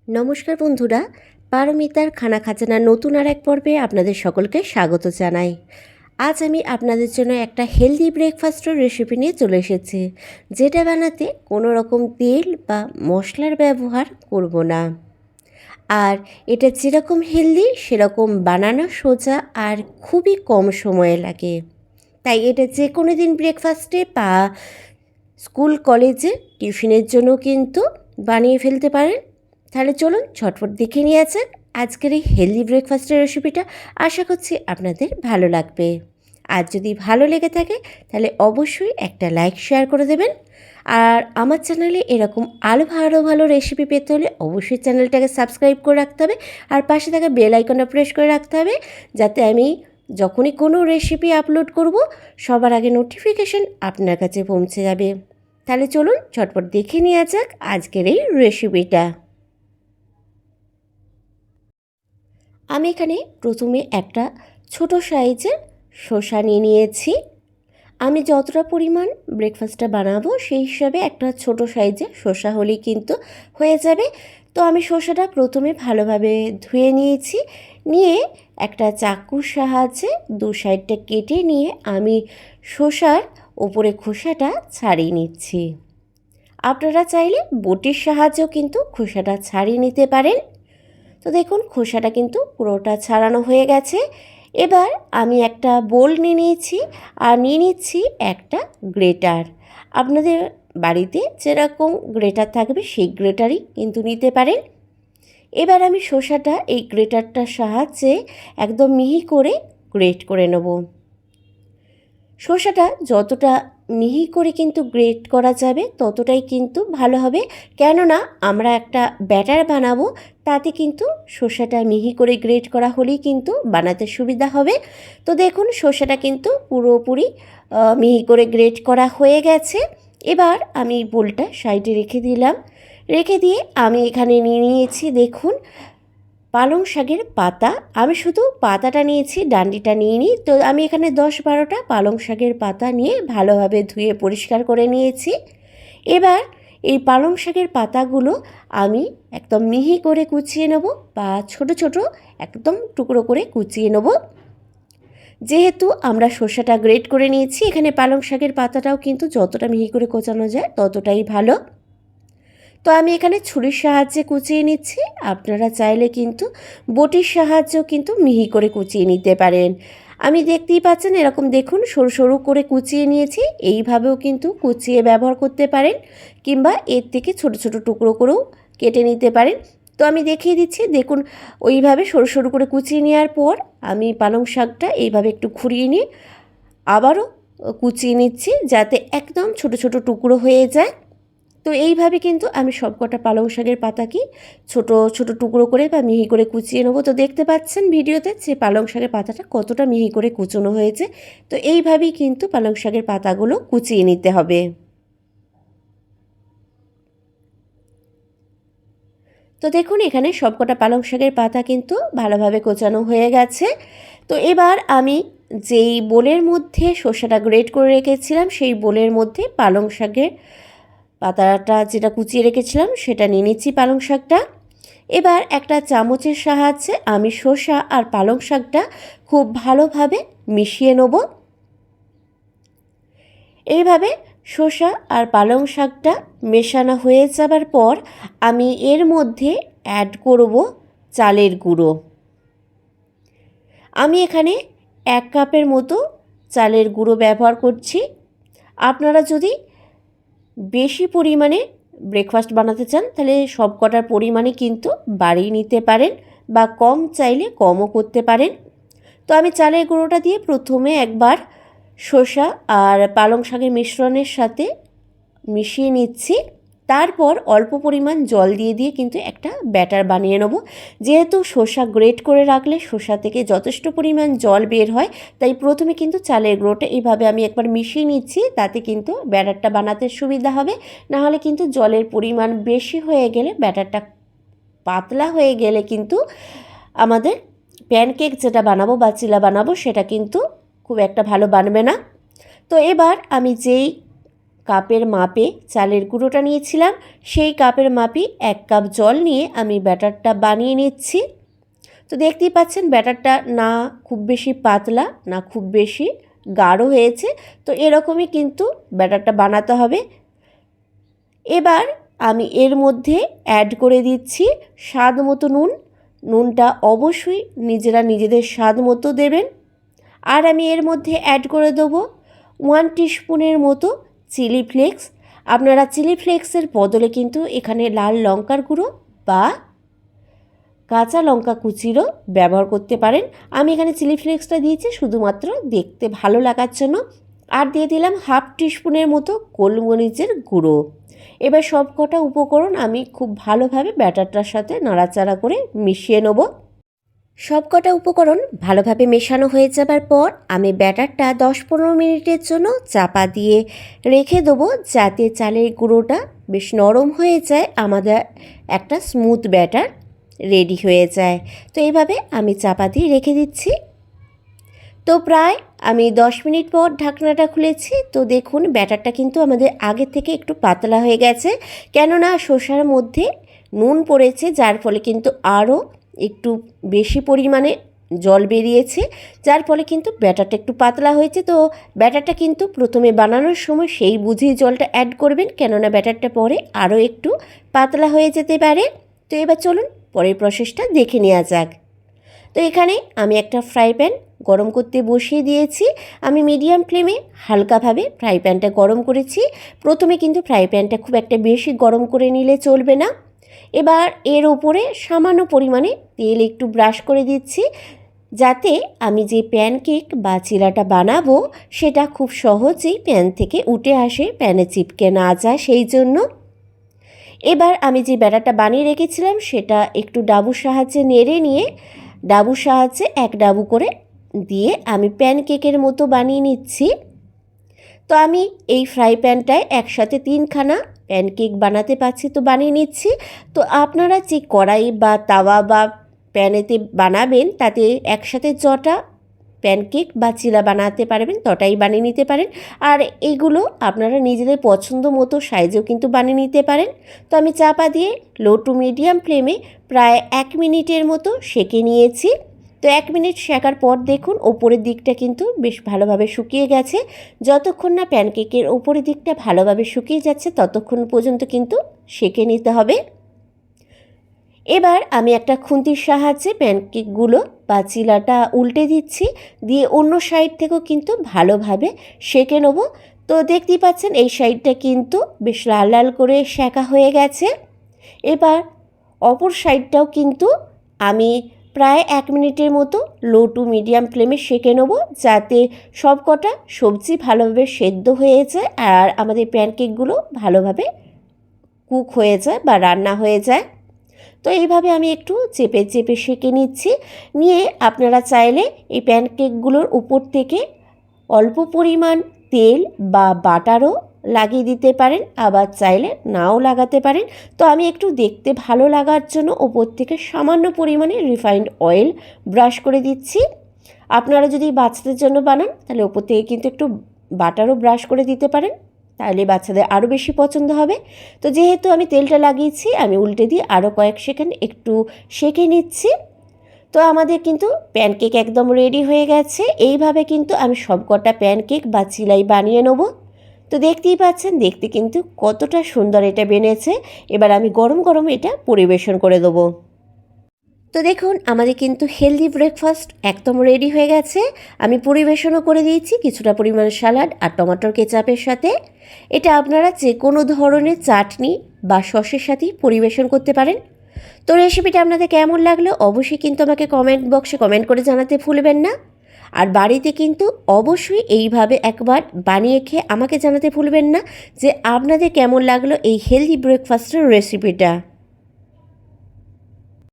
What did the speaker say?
নমস্কার বন্ধুরা, পারমিতার খানা খাজানার নতুন আর এক পর্বে আপনাদের সকলকে স্বাগত জানাই। আজ আমি আপনাদের জন্য একটা হেলদি ব্রেকফাস্টের রেসিপি নিয়ে চলে এসেছি, যেটা বানাতে কোনো রকম তেল বা মশলার ব্যবহার করব না। আর এটা যেরকম হেলদি সেরকম বানানো সোজা আর খুবই কম সময়ে লাগে। তাই এটা যে কোনো দিন ব্রেকফাস্টে বা স্কুল কলেজে টিফিনের জন্য কিন্তু বানিয়ে ফেলতে পারেন। তাহলে চলুন ঝটপট দেখে নিয়ে যাক আজকের এই হেলদি ব্রেকফাস্টের রেসিপিটা। আশা করছি আপনাদের ভালো লাগবে। আর যদি ভালো লেগে থাকে তাহলে অবশ্যই একটা লাইক শেয়ার করে দেবেন। আর আমার চ্যানেলে এরকম আরও ভালো ভালো রেসিপি পেতে হলে অবশ্যই চ্যানেলটাকে সাবস্ক্রাইব করে রাখতে হবে, আর পাশে থাকা বেল আইকনটা প্রেস করে রাখতে হবে, যাতে আমি যখনই কোনো রেসিপি আপলোড করব সবার আগে নোটিফিকেশন আপনার কাছে পৌঁছে যাবে। তাহলে চলুন ঝটপট দেখে নেওয়া যাক আজকের এই রেসিপিটা। আমি এখানে প্রথমে একটা ছোট সাইজের শসা নিয়ে নিয়েছি। আমি যতটা পরিমাণ ব্রেকফাস্টটা বানাবো সেই হিসাবে একটা ছোট সাইজের শসা হলেই কিন্তু হয়ে যাবে। তো আমি শসাটা প্রথমে ভালোভাবে ধুয়ে নিয়েছি, নিয়ে একটা চাকুর সাহায্যে দু সাইডটা কেটে নিয়ে আমি শসার ওপরে খোসাটা ছাড়িয়ে নিচ্ছি। আপনারা চাইলে বটির সাহায্যেও কিন্তু খোসাটা ছাড়িয়ে নিতে পারেন। তো দেখুন খোসাটা কিন্তু পুরোটা ছাড়ানো হয়ে গেছে। এবার আমি একটা বোল নিয়ে নিয়েছি আর নিয়ে নিচ্ছি একটা গ্রেটার। আপনাদের বাড়িতে যেরকম গ্রেটার থাকবে সেই গ্রেটারই কিন্তু নিতে পারেন। এবার আমি শসাটা এই গ্রেটারটার সাহায্যে একদম মিহি করে গ্রেট করে নেব। শসাটা যতটা মিহি করে কিন্তু গ্রেট করা যাবে ততটাই কিন্তু ভালো হবে, কেননা আমরা একটা ব্যাটার বানাবো, তাতে কিন্তু শসাটা মিহি করে গ্রেট করা হলেই কিন্তু বানাতে সুবিধা হবে। তো দেখুন শসাটা কিন্তু পুরোপুরি মিহি করে গ্রেট করা হয়ে গেছে। এবার আমি বোলটা সাইডে রেখে দিলাম। রেখে দিয়ে আমি এখানে নিয়ে নিয়েছি দেখুন পালং শাকের পাতা। আমি শুধু পাতাটা নিয়েছি, ডান্ডিটা নিইনি। তো আমি এখানে 10-12টা পালং শাকের পাতা নিয়ে ভালোভাবে ধুয়ে পরিষ্কার করে নিয়েছি। এবার এই পালং শাকের পাতাগুলো আমি একদম মিহি করে কুচিয়ে নেব, বা ছোট ছোট একদম টুকরো করে কুচিয়ে নেব। যেহেতু আমরা শসাটা গ্রেট করে নিয়েছি, এখানে পালং শাকের পাতাটাও কিন্তু যতটা মিহি করে কোচানো যায় ততটাই ভালো। তো আমি এখানে ছুরির সাহায্যে কুচিয়ে নিচ্ছি। আপনারা চাইলে কিন্তু বটির সাহায্যেও কিন্তু মিহি করে কুচিয়ে নিতে পারেন। আমি দেখতেই পাচ্ছেন এরকম দেখুন সরু সরু করে কুচিয়ে নিয়েছি। এইভাবেও কিন্তু কুচিয়ে ব্যবহার করতে পারেন, কিংবা এর থেকে ছোট ছোট টুকরো করেও কেটে নিতে পারেন। তো আমি দেখিয়ে দিচ্ছি দেখুন, ওইভাবে সরু সরু করে কুচিয়ে নেওয়ার পর আমি পালং শাকটা এইভাবে একটু ঘুরিয়ে নিয়ে আবারও কুচিয়ে নিচ্ছি, যাতে একদম ছোট ছোট টুকরো হয়ে যায়। তো এইভাবে কিন্তু আমি সবকটা পালং শাকের পাতাকে ছোট ছোট টুকরো করে বা মিহি করে কুচিয়ে নেবো। তো দেখতে পাচ্ছেন ভিডিওতে যে পালং শাকের পাতাটা কতটা মিহি করে কুচোনো হয়েছে। তো এইভাবেই কিন্তু পালং শাকের পাতাগুলো কুচিয়ে নিতে হবে। তো দেখুন এখানে সবকটা পালং শাকের পাতা কিন্তু ভালোভাবে কোচানো হয়ে গেছে। তো এবার আমি যেই বোলের মধ্যে শসাটা গ্রেট করে রেখেছিলাম সেই বোলের মধ্যে পালং শাকের পাতাটা যেটা কুচিয়ে রেখেছিলাম সেটা নিয়ে নিচ্ছি পালং শাকটা। এবার একটা চামচের সাহায্যে আমি শসা আর পালং শাকটা খুব ভালোভাবে মিশিয়ে নেব। এইভাবে শসা আর পালং শাকটা মেশানো হয়ে যাবার পর আমি এর মধ্যে অ্যাড করব চালের গুঁড়ো। আমি এখানে 1 কাপের মতো চালের গুঁড়ো ব্যবহার করছি। আপনারা যদি বেশি পরিমাণে ব্রেকফাস্ট বানাতে চান তাহলে সব কটার পরিমাণে কিন্তু বাড়িয়ে নিতে পারেন, বা কম চাইলে কমও করতে পারেন। তো আমি চালের গুঁড়োটা দিয়ে প্রথমে একবার শসা আর পালং শাকের মিশ্রণের সাথে মিশিয়ে নিচ্ছি। তারপর অল্প পরিমাণ জল দিয়ে দিয়ে কিন্তু একটা ব্যাটার বানিয়ে নেব। যেহেতু শসা গ্রেট করে রাখলে শসা থেকে যথেষ্ট পরিমাণ জল বের হয়, তাই প্রথমে কিন্তু চালের গুঁড়োটা এইভাবে আমি একবার মিশিয়ে নিচ্ছি, তাতে কিন্তু ব্যাটারটা বানাতে সুবিধা হবে। নাহলে কিন্তু জলের পরিমাণ বেশি হয়ে গেলে ব্যাটারটা পাতলা হয়ে গেলে কিন্তু আমাদের প্যানকেক যেটা বানাবো বা চিলা বানাবো সেটা কিন্তু খুব একটা ভালো বানবে না। তো এবার আমি যেই কাপের মাপে চালের গুঁড়োটা নিয়েছিলাম, সেই কাপের মাপে 1 কাপ জল নিয়ে আমি ব্যাটারটা বানিয়ে নিচ্ছি। তো দেখতেই পাচ্ছেন ব্যাটারটা না খুব বেশি পাতলা না খুব বেশি গাঢ় হয়েছে। তো এরকমই কিন্তু ব্যাটারটা বানাতে হবে। এবার আমি এর মধ্যে অ্যাড করে দিচ্ছি স্বাদ মতো নুন। নুনটা অবশ্যই নিজেরা নিজেদের স্বাদ মতো দেবেন। আর আমি এর মধ্যে অ্যাড করে দেবো 1 টিস্পুনের মতো চিলি ফ্লেক্স। আপনারা চিলি ফ্লেক্সের বদলে কিন্তু এখানে লাল লঙ্কার গুঁড়ো বা কাঁচা লঙ্কা কুচিরও ব্যবহার করতে পারেন। আমি এখানে চিলি ফ্লেক্সটা দিয়েছি শুধুমাত্র দেখতে ভালো লাগার জন্য। আর দিয়ে দিলাম 1/2 টিস্পুনের মতো গোলমরিচের গুঁড়ো। এবার সব কটা উপকরণ আমি খুব ভালোভাবে ব্যাটারটার সাথে নাড়াচাড়া করে মিশিয়ে নেব। সব কটা উপকরণ ভালোভাবে মেশানো হয়ে যাবার পর আমি ব্যাটারটা 10-15 মিনিটের জন্য চাপা দিয়ে রেখে দেবো, যাতে চালের গুঁড়োটা বেশ নরম হয়ে যায়, আমাদের একটা স্মুথ ব্যাটার রেডি হয়ে যায়। তো এইভাবে আমি চাপা দিয়ে রেখে দিচ্ছি। তো প্রায় আমি 10 মিনিট পর ঢাকনাটা খুলেছি। তো দেখুন ব্যাটারটা কিন্তু আমাদের আগের থেকে একটু পাতলা হয়ে গেছে, কেননা শসার মধ্যে নুন পড়েছে, যার ফলে কিন্তু আরও একটু বেশি পরিমাণে জল বেরিয়েছে, যার ফলে কিন্তু ব্যাটারটা একটু পাতলা হয়েছে। তো ব্যাটারটা কিন্তু প্রথমে বানানোর সময় সেই বুঝেই জলটা অ্যাড করবেন, কেননা ব্যাটারটা পরে আরও একটু পাতলা হয়ে যেতে পারে। তো এবার চলুন পরের প্রসেসটা দেখে নেওয়া যাক। তো এখানে আমি একটা ফ্রাই প্যান গরম করতে বসিয়ে দিয়েছি। আমি মিডিয়াম ফ্লেমে হালকাভাবে ফ্রাই প্যানটা গরম করেছি। প্রথমে কিন্তু ফ্রাই প্যানটা খুব একটা বেশি গরম করে নিলে চলবে না। এবার এর ওপরে সামান্য পরিমাণে তেল একটু ব্রাশ করে দিচ্ছি, যাতে আমি যে প্যানকেক বা চিলাটা বানাবো সেটা খুব সহজেই প্যান থেকে উঠে আসে, প্যানে চিপকে না যায় সেই জন্য। এবার আমি যে ব্যাটারটা বানিয়ে রেখেছিলাম সেটা একটু ডাবুর সাহায্যে নেড়ে নিয়ে ডাবুর সাহায্যে 1 ডাবু করে দিয়ে আমি প্যানকেকের মতো বানিয়ে নিচ্ছি। তো আমি এই ফ্রাই প্যানটায় একসাথে 3খানা প্যানকেক বানাতে পারছি, তো বানিয়ে নিচ্ছি। তো আপনারা যে কড়াই বা তাওয়া বা প্যানেতে বানাবেন তাতে একসাথে যটা প্যানকেক বা চিলা বানাতে পারবেন তটাই বানিয়ে নিতে পারেন। আর এইগুলো আপনারা নিজেদের পছন্দ মতো সাইজেও কিন্তু বানিয়ে নিতে পারেন। তো আমি চাপা দিয়ে লো টু মিডিয়াম ফ্লেমে প্রায় 1 মিনিটের মতো সেঁকে নিয়েছি। তো 1 মিনিট সেঁকার পর দেখুন ওপরের দিকটা কিন্তু বেশ ভালোভাবে শুকিয়ে গেছে। যতক্ষণ না প্যানকেকের ওপরের দিকটা ভালোভাবে শুকিয়ে যাচ্ছে ততক্ষণ পর্যন্ত কিন্তু সেঁকে নিতে হবে। এবার আমি একটা খুন্তির সাহায্যে প্যানকেকগুলো বা চিলাটা উল্টে দিচ্ছি, দিয়ে অন্য সাইড থেকেও কিন্তু ভালোভাবে সেঁকে নেব। তো দেখতেই পাচ্ছেন এই সাইডটা কিন্তু বেশ লাল লাল করে সেঁকা হয়ে গেছে। এবার অপর সাইডটাও কিন্তু আমি প্রায় 1 মিনিটের মতো লো টু মিডিয়াম ফ্লেমে সেঁকে নেব, যাতে সব কটা সবজি ভালোভাবে সেদ্ধ হয়ে যায় আর আমাদের প্যানকেকগুলো ভালোভাবে কুক হয়ে যায় বা রান্না হয়ে যায়। তো এইভাবে আমি একটু চেপে চেপে সেঁকে নিচ্ছি। নিয়ে আপনারা চাইলে এই প্যানকেকগুলোর উপর থেকে অল্প পরিমাণ তেল বা বাটারও লাগিয়ে দিতে পারেন, আবার চাইলে নাও লাগাতে পারেন। তো আমি একটু দেখতে ভালো লাগার জন্য ওপর থেকে সামান্য পরিমাণে রিফাইন্ড অয়েল ব্রাশ করে দিচ্ছি। আপনারা যদি বাচ্চাদের জন্য বানান তাহলে ওপর থেকে কিন্তু একটু বাটারও ব্রাশ করে দিতে পারেন, তাহলে বাচ্চাদের আরও বেশি পছন্দ হবে। তো যেহেতু আমি তেলটা লাগিয়েছি আমি উল্টে দিয়ে আরও কয়েক সেকেন্ড একটু সেঁকে নিচ্ছি। তো আমাদের কিন্তু প্যানকেক একদম রেডি হয়ে গেছে। এইভাবে কিন্তু আমি সবকটা প্যানকেক বা চিলাই বানিয়ে নেব। তো দেখতেই পাচ্ছেন দেখতে কিন্তু কতটা সুন্দর এটা বেনেছে। এবার আমি গরম গরম এটা পরিবেশন করে দেবো। তো দেখুন আমাদের কিন্তু হেলদি ব্রেকফাস্ট একদম রেডি হয়ে গেছে। আমি পরিবেশনও করে দিয়েছি কিছুটা পরিমাণ স্যালাড আর টমেটোর কেচাপের সাথে। এটা আপনারা যে কোনো ধরনের চাটনি বা সসের সাথেই পরিবেশন করতে পারেন। তো রেসিপিটা আপনাদের কেমন লাগলো অবশ্যই কিন্তু আমাকে কমেন্ট বক্সে কমেন্ট করে জানাতে ভুলবেন না। আর বাড়িতে কিন্তু অবশ্যই এইভাবে একবার বানিয়ে খেয়ে আমাকে জানাতে ভুলবেন না যে আপনাদের কেমন লাগলো এই হেলদি ব্রেকফাস্টের রেসিপিটা।